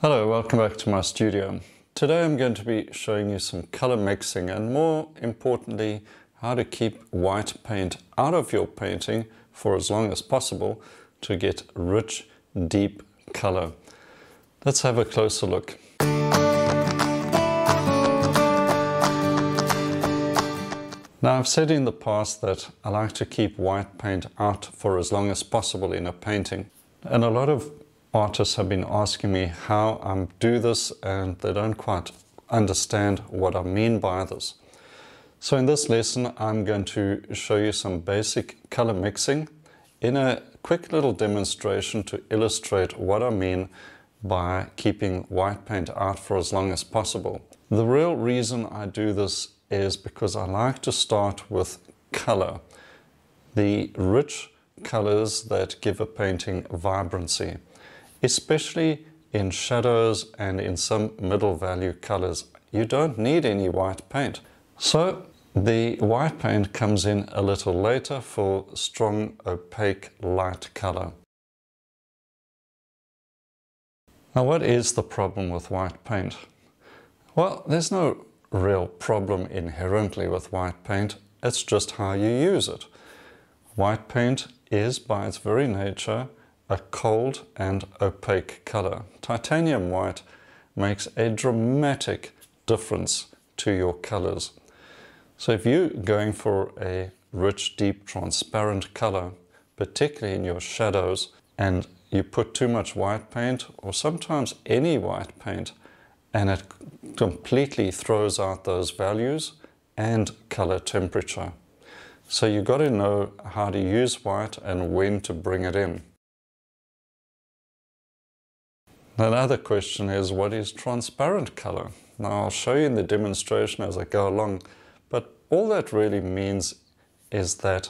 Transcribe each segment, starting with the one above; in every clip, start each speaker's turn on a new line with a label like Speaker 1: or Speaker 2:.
Speaker 1: Hello, welcome back to my studio. Today I'm going to be showing you some color mixing and more importantly how to keep white paint out of your painting for as long as possible to get rich, deep color. Let's have a closer look. Now, I've said in the past that I like to keep white paint out for as long as possible in a painting, and a lot of artists have been asking me how I do this, and they don't quite understand what I mean by this. So in this lesson I'm going to show you some basic color mixing in a quick little demonstration to illustrate what I mean by keeping white paint out for as long as possible. The real reason I do this is because I like to start with color, the rich colors that give a painting vibrancy, especially in shadows and in some middle value colors. You don't need any white paint. So the white paint comes in a little later for strong, opaque, light color. Now, what is the problem with white paint? Well, there's no real problem inherently with white paint. It's just how you use it. White paint is, by its very nature, a cold and opaque color. Titanium white makes a dramatic difference to your colors. So if you're going for a rich, deep, transparent color, particularly in your shadows, and you put too much white paint, or sometimes any white paint, and it completely throws out those values and color temperature. So you've got to know how to use white and when to bring it in. Another question is, what is transparent color? Now, I'll show you in the demonstration as I go along, but all that really means is that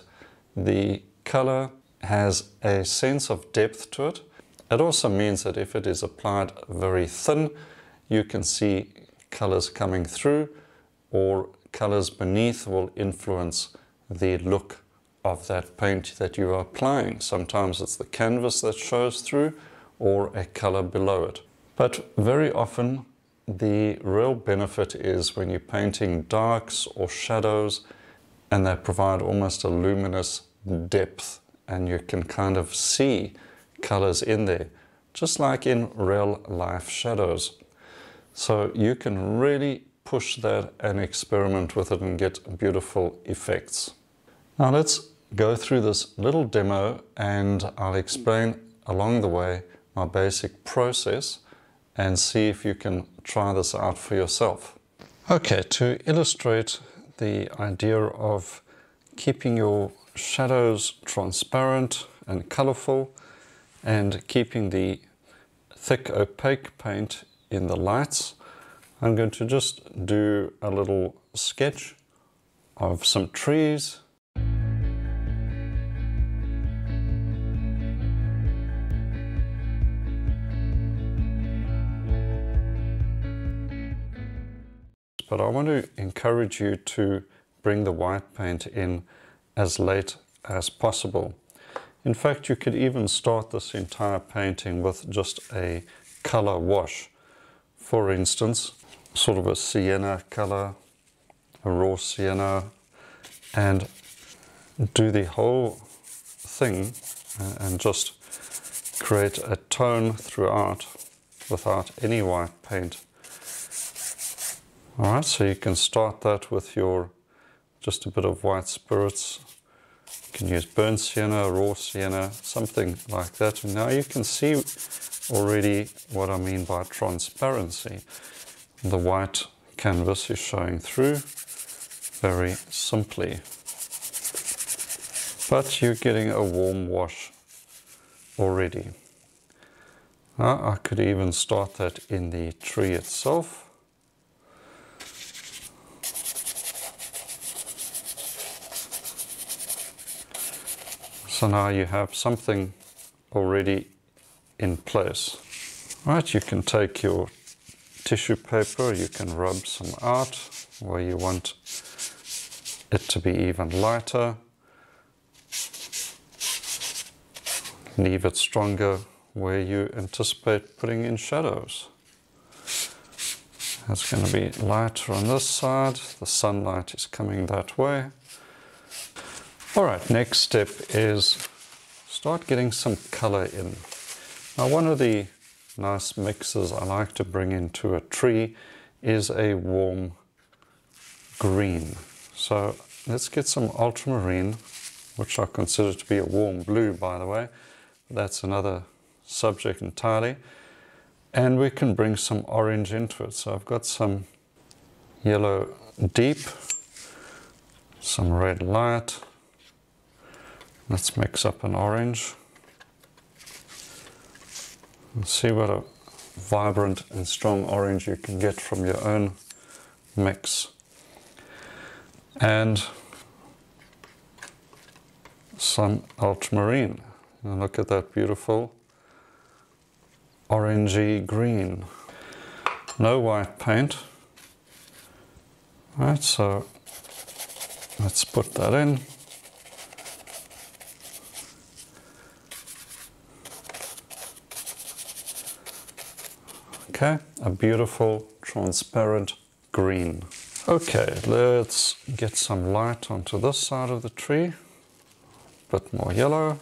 Speaker 1: the color has a sense of depth to it. It also means that if it is applied very thin, you can see colors coming through, or colors beneath will influence the look of that paint that you are applying. Sometimes it's the canvas that shows through, or a color below it. But very often the real benefit is when you're painting darks or shadows, and they provide almost a luminous depth, and you can kind of see colors in there, just like in real life shadows. So you can really push that and experiment with it and get beautiful effects. Now let's go through this little demo, and I'll explain along the way my basic process and see if you can try this out for yourself. Okay, to illustrate the idea of keeping your shadows transparent and colorful and keeping the thick opaque paint in the lights, I'm going to just do a little sketch of some trees. But I want to encourage you to bring the white paint in as late as possible. In fact, you could even start this entire painting with just a color wash. For instance, sort of a sienna color, a raw sienna, and do the whole thing and just create a tone throughout without any white paint. Alright, so you can start that with your just a bit of white spirits. You can use burnt sienna, raw sienna, something like that. And now you can see already what I mean by transparency. The white canvas is showing through very simply. But you're getting a warm wash already. Now I could even start that in the tree itself. So now you have something already in place. Right, you can take your tissue paper, you can rub some out where you want it to be even lighter. Leave it stronger where you anticipate putting in shadows. It's going to be lighter on this side. The sunlight is coming that way. All right, next step is start getting some color in. Now, one of the nice mixes I like to bring into a tree is a warm green. So let's get some ultramarine, which I consider to be a warm blue, by the way. That's another subject entirely. And we can bring some orange into it. So I've got some yellow deep, some red light. Let's mix up an orange. Let's see what a vibrant and strong orange you can get from your own mix. And some ultramarine. And look at that beautiful orangey green. No white paint. Right, so let's put that in. Okay, a beautiful transparent green. Okay, let's get some light onto this side of the tree. A bit more yellow.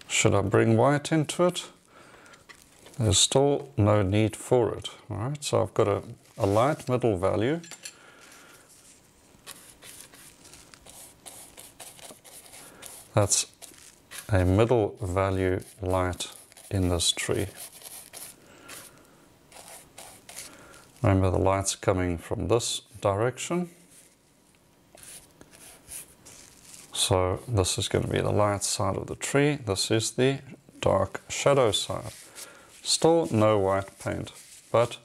Speaker 1: Should I bring white into it? There's still no need for it. All right, so I've got a light middle value. That's a middle value light in this tree. Remember, the light's coming from this direction. So this is going to be the light side of the tree. This is the dark shadow side. Still no white paint, but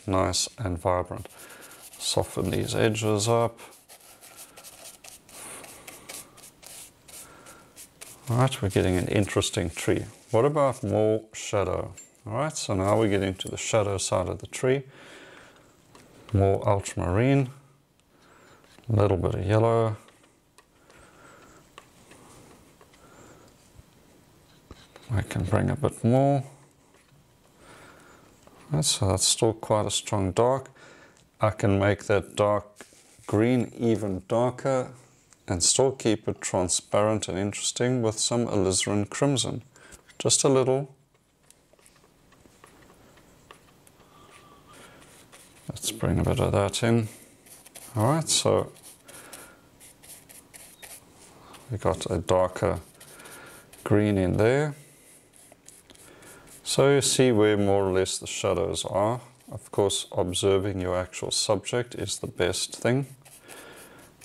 Speaker 1: nice and vibrant. Soften these edges up. All right, we're getting an interesting tree. What about more shadow? All right, so now we're getting to the shadow side of the tree. More ultramarine, a little bit of yellow. I can bring a bit more. Right, so that's still quite a strong dark. I can make that dark green even darker and still keep it transparent and interesting with some alizarin crimson. Just a little. Let's bring a bit of that in. All right, so we got a darker green in there. So you see where more or less the shadows are. Of course, observing your actual subject is the best thing.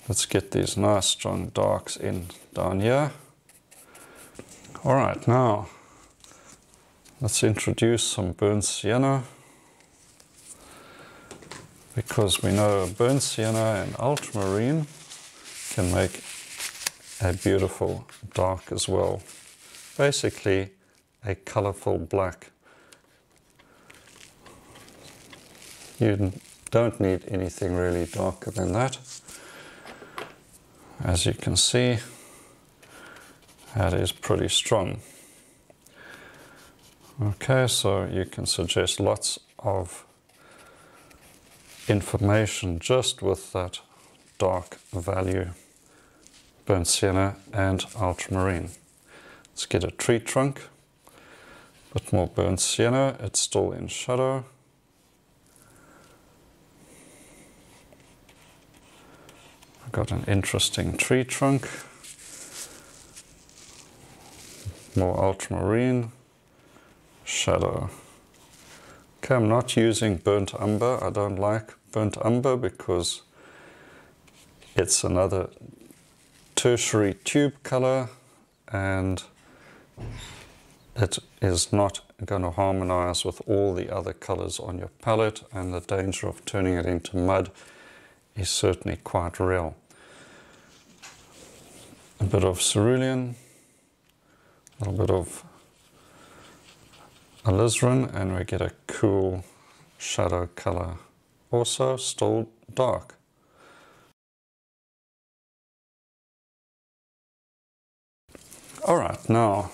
Speaker 1: Let's get these nice strong darks in down here. All right, now let's introduce some burnt sienna, because we know burnt sienna and ultramarine can make a beautiful dark as well. Basically a colorful black. You don't need anything really darker than that. As you can see, that is pretty strong. Okay, so you can suggest lots of information just with that dark value, burnt sienna and ultramarine. Let's get a tree trunk, a bit more burnt sienna, it's still in shadow. I've got an interesting tree trunk, more ultramarine, shadow. Okay, I'm not using burnt umber. I don't like burnt umber because it's another tertiary tube color and it is not going to harmonize with all the other colors on your palette, and the danger of turning it into mud is certainly quite real. A bit of cerulean, a little bit of alizarin, and we get a cool shadow color. Also still dark. All right, now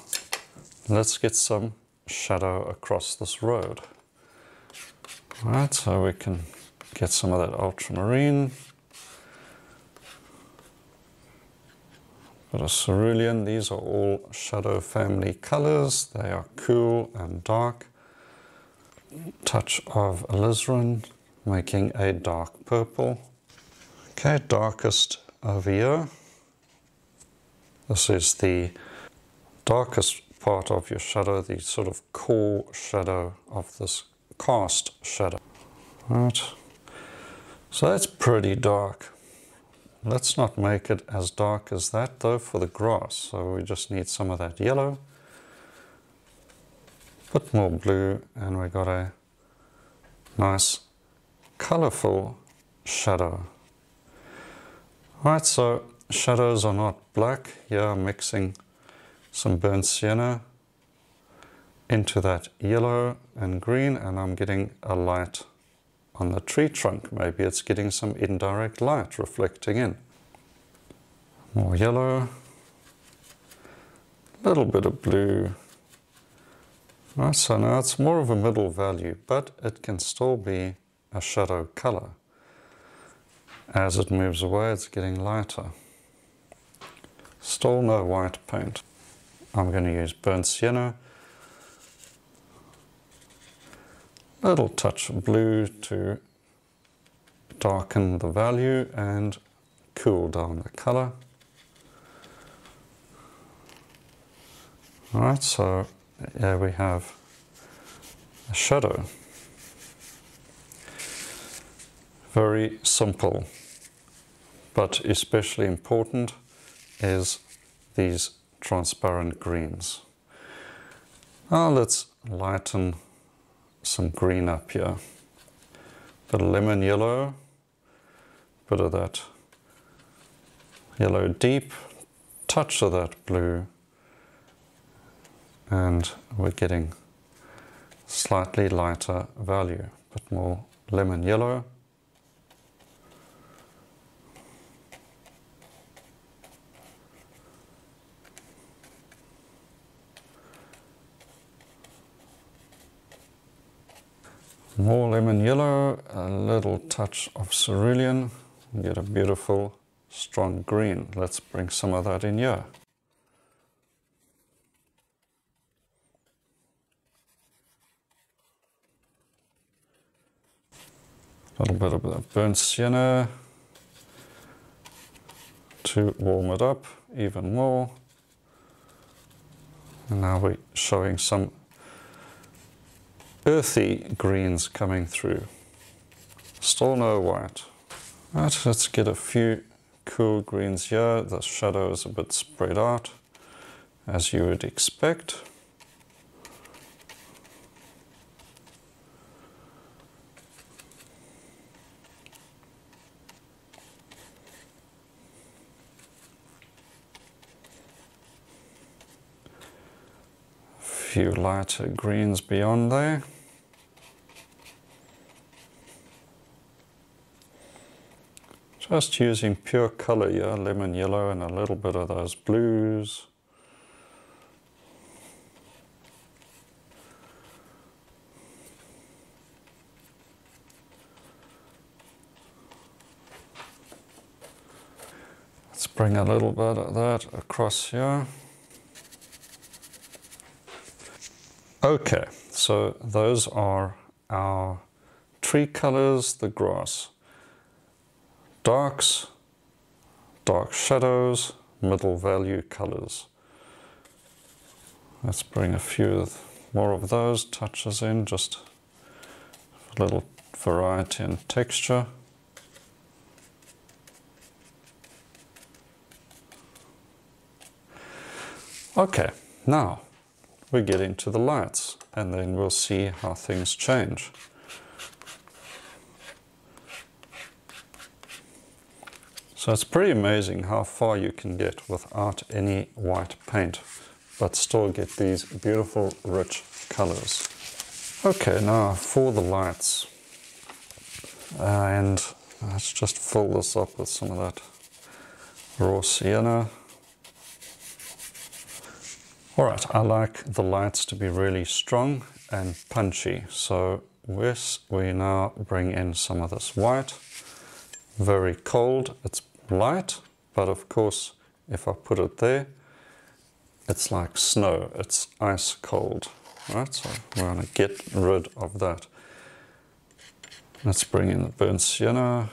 Speaker 1: let's get some shadow across this road. Right, so we can get some of that ultramarine. Bit of cerulean. These are all shadow family colors. They are cool and dark. Touch of alizarin, making a dark purple. Okay, darkest over here. This is the darkest part of your shadow, the sort of core shadow of this cast shadow. Right, so that's pretty dark. Let's not make it as dark as that though for the grass, so we just need some of that yellow. Bit more blue, and we got a nice colorful shadow. Right, so shadows are not black. Here I'm mixing some burnt sienna into that yellow and green, and I'm getting a light on the tree trunk. Maybe it's getting some indirect light reflecting in. More yellow, a little bit of blue. Right, so now it's more of a middle value, but it can still be a shadow color. As it moves away, it's getting lighter. Still no white paint. I'm going to use burnt sienna. Little touch of blue to darken the value and cool down the color. Alright, so here we have a shadow. Very simple, but especially important is these transparent greens. Now let's lighten some green up here. Bit of lemon yellow, bit of that yellow deep, touch of that blue, and we're getting slightly lighter value, bit more lemon yellow. More lemon yellow, a little touch of cerulean, get a beautiful strong green. Let's bring some of that in here. A little bit of that burnt sienna to warm it up even more. And now we're showing some earthy greens coming through. Still no white. Right, let's get a few cool greens here. The shadow is a bit spread out, as you would expect. A few lighter greens beyond there. Just using pure color here, lemon yellow and a little bit of those blues. Let's bring a little bit of that across here. Okay, so those are our tree colors, the grass. Darks, dark shadows, middle value colors. Let's bring a few more of those touches in, just a little variety and texture. Okay, now we get into the lights, and then we'll see how things change. So it's pretty amazing how far you can get without any white paint, but still get these beautiful rich colors. Okay, now for the lights, and let's just fill this up with some of that raw sienna. Alright, I like the lights to be really strong and punchy, so we now bring in some of this white. Very cold, it's light, but of course if I put it there, it's like snow, it's ice cold, right? So we're going to get rid of that. Let's bring in the burnt sienna,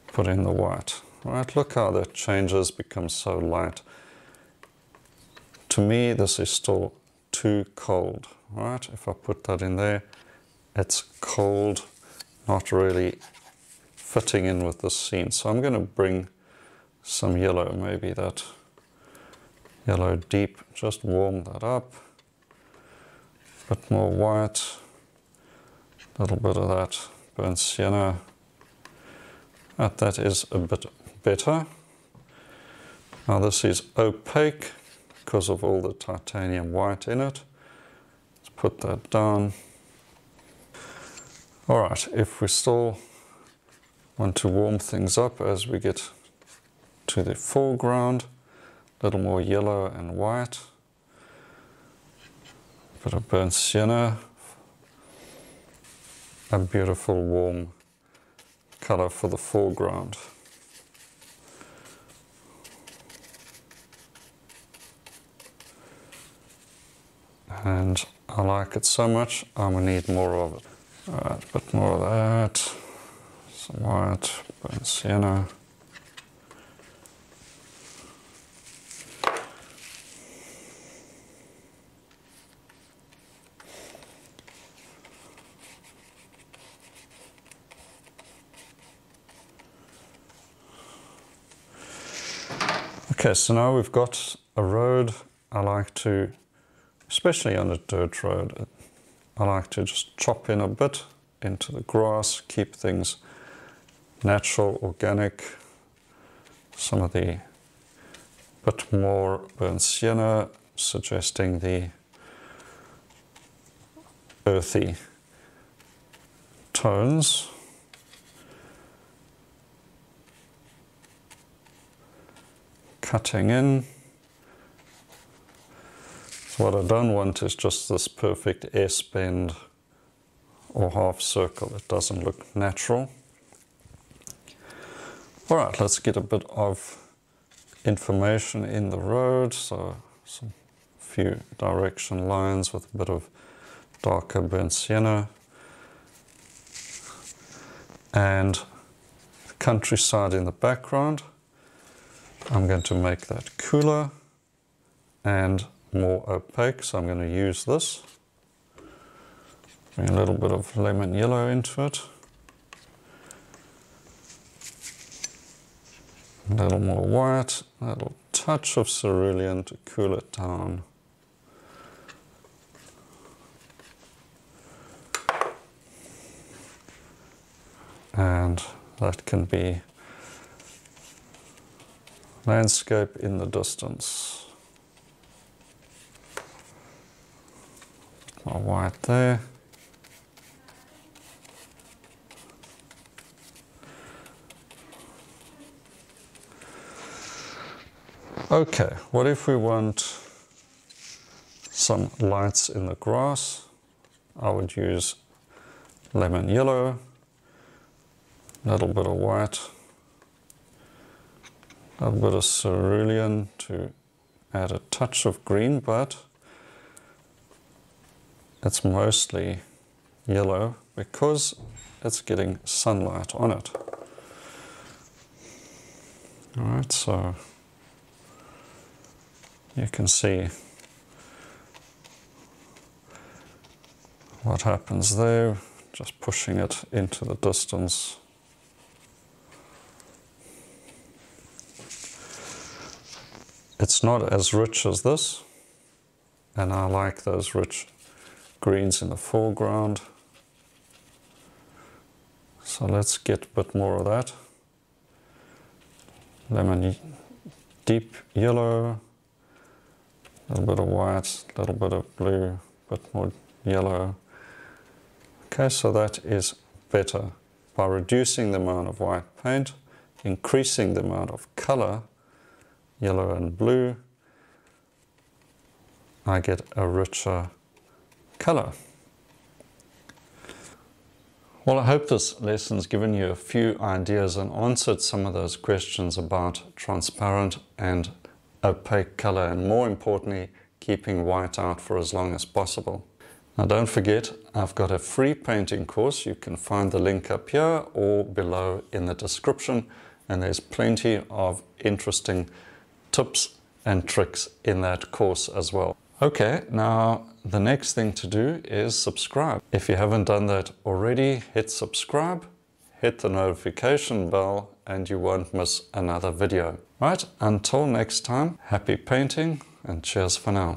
Speaker 1: put in the white. Right, look how that changes, becomes so light. To me, this is still too cold, right? If I put that in there, it's cold, not really fitting in with the scene. So I'm going to bring some yellow, maybe that yellow deep, just warm that up. A bit more white, a little bit of that burnt sienna. That is a bit better. Now this is opaque because of all the titanium white in it. Let's put that down. Alright, if we still want to warm things up as we get to the foreground, a little more yellow and white. A bit of burnt sienna. A beautiful warm color for the foreground. And I like it so much, I'm going to need more of it. Alright, a bit more of that. Some white, burnt sienna. Okay, so now we've got a road. I like to, especially on a dirt road, I like to just chop in a bit into the grass, keep things natural, organic. Some of the bit more burnt sienna, suggesting the earthy tones. Cutting in. What I don't want is just this perfect S-bend or half circle. It doesn't look natural. Alright, let's get a bit of information in the road. So some few direction lines with a bit of darker burnt sienna. And the countryside in the background. I'm going to make that cooler and more opaque, so I'm going to use this. Bring a little bit of lemon yellow into it. A little more white, a little touch of cerulean to cool it down. And that can be landscape in the distance. My white there. Okay, what if we want some lights in the grass? I would use lemon yellow, a little bit of white, a bit of cerulean to add a touch of green, but it's mostly yellow because it's getting sunlight on it. Alright, so you can see what happens there, just pushing it into the distance. It's not as rich as this, and I like those rich greens in the foreground. So let's get a bit more of that. Lemon deep yellow, a little bit of white, a little bit of blue, a bit more yellow. Okay, so that is better. By reducing the amount of white paint, increasing the amount of color, yellow and blue, I get a richer color. Well, I hope this lesson's given you a few ideas and answered some of those questions about transparent and opaque color, and more importantly, keeping white out for as long as possible. Now don't forget, I've got a free painting course. You can find the link up here or below in the description, and there's plenty of interesting tips and tricks in that course as well. Okay, now the next thing to do is subscribe. If you haven't done that already, hit subscribe, hit the notification bell, and you won't miss another video. Right, until next time, happy painting and cheers for now.